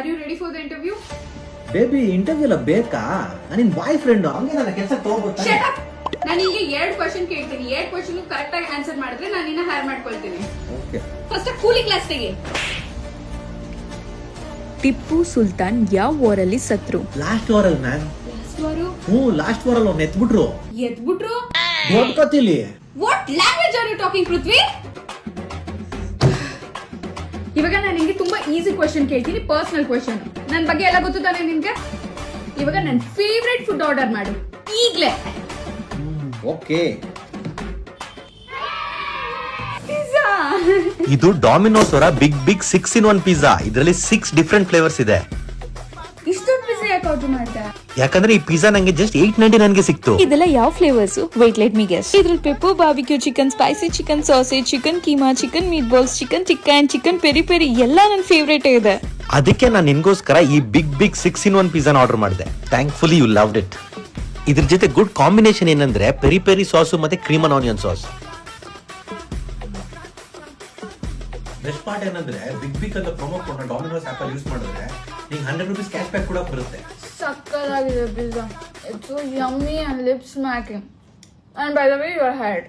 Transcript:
R you ready for the interview? Baby interview ಎಲ್ಲ ಬೇಕಾ? ನಿನ್ ಬಾಯ್ ಫ್ರೆಂಡ್ ಹಂಗೆ ನನ್ನ ಕೆಲಸ ತಗೋಬೋದಾ? Shut up. ನಾನು ನಿಮಗೆ 2 ಕ್ವೆಶ್ಚನ್ ಕೇಳ್ತೀನಿ. 2 ಕ್ವೆಶ್ಚನ್ ಕರೆಕ್ಟ್ ಆಗಿ ಆನ್ಸರ್ ಮಾಡಿದ್ರೆ ನಾನು ನಿನ್ನ ಹೈರ್ ಮಾಡ್ಕೊಳ್ತೀನಿ. ಓಕೆ. ಫಸ್ಟ್ ಕೂಲಿಂಗ್ ಗ್ಲಾಸ್ ತೆಗಿ. ಟಿಪ್ಪು ಸುಲ್ತಾನ್ ಯಾವ ವಾರಲ್ಲಿ ಸತ್ರು? ಲಾಸ್ಟ್ ವಾರಲ್ಲಿ ಮ್ಯಾಮ್. ಲಾಸ್ಟ್ ವಾರು ಲಾಸ್ಟ್ ವಾರಲ್ಲಿ ಅವ್ನು ಎತ್ಬಿಟ್ರು. ಎದ್ಬಿಟ್ರು? ದೊಡ್ಡ ಕತ್ತಿಲಿ. What language are you talking Prithvi? ಇವಾಗ ನಾನು ನಿಮಗೆ ತುಂಬಾ ಈಸಿ ಕ್ವೆಶ್ಚನ್ ಕೇಳ್ತೀನಿ, ಪರ್ಸನಲ್ ಕ್ವೆಶ್ಚನ್. ನನ್ನ ಬಗ್ಗೆ ಎಲ್ಲ ಗೊತ್ತು ತಾನೆ ನಿನ್ಗೆ? ಇವಾಗ ನನ್ನ ಫೇವರೇಟ್ ಫುಡ್ ಆರ್ಡರ್ ಮಾಡು ಈಗ್ಲೇ. ಓಕೆ. ಪಿಜ್ಜಾ. ಇದು ಡಾಮಿನೋಸ್ ಅವರ ಬಿಗ್ 6-in-1 ಪಿಜ್ಜಾ. ಇದರಲ್ಲಿ 6 ಡಿಫರೆಂಟ್ ಫ್ಲೇವರ್ಸ್ ಇದೆ. ಇಷ್ಟೊಂದು ಪಿಜ್ಜಾ ಯಾಕೆ ಆರ್ಡರ್ ಮಾಡ್ದೆ? ಯಾಕಂದ್ರೆ ಈ ಪಿಜ್ಜಾ ನಂಗೆ ಜಸ್ಟ್ 8.99 ಗೆ ಸಿಕ್ತು. ಇದೆಲ್ಲ ಯಾವ flavours? Wait let me guess. ಇದ್ರಲ್ಲಿ pepper, barbecue chicken, spicy chicken, sausage chicken, keema chicken, meatballs chicken, tikka and chicken, peri peri ಎಲ್ಲ ನನ್ನ ಫೇವರೇಟ್ ಇದೆ. ಅದಕ್ಕೆ ನಾನು ನಿನ್ಗೋಸ್ಕರ ಈ ಬಿಗ್ 6-in-1 ಪಿಜ್ಜಾನ ಆರ್ಡರ್ ಮಾಡಿದೆ. Thankfully you loved it. ಇದ್ರ ಜೊತೆ ಗುಡ್ ಕಾಂಬಿನೇಷನ್ ಏನಂದ್ರೆ ಪೆರಿ ಪೆರಿ ಸಾಸು ಮತ್ತೆ cream and onion sauce. Best part ಏನಂದ್ರೆ ಬಿಗ್ ಅಂತ promo code Domino's app use ಮಾಡಿದ್ರೆ ನಿಮಗೆ 100 ರೂಪೀಸ್ ಕ್ಯಾಶ್ ಬ್ಯಾಕ್ ಕೂಡ ಬರುತ್ತೆ. ಸಕ್ಕತ್ತಾಗಿದೆ pizza. It's so yummy and lip smacking. And by the way you are hired.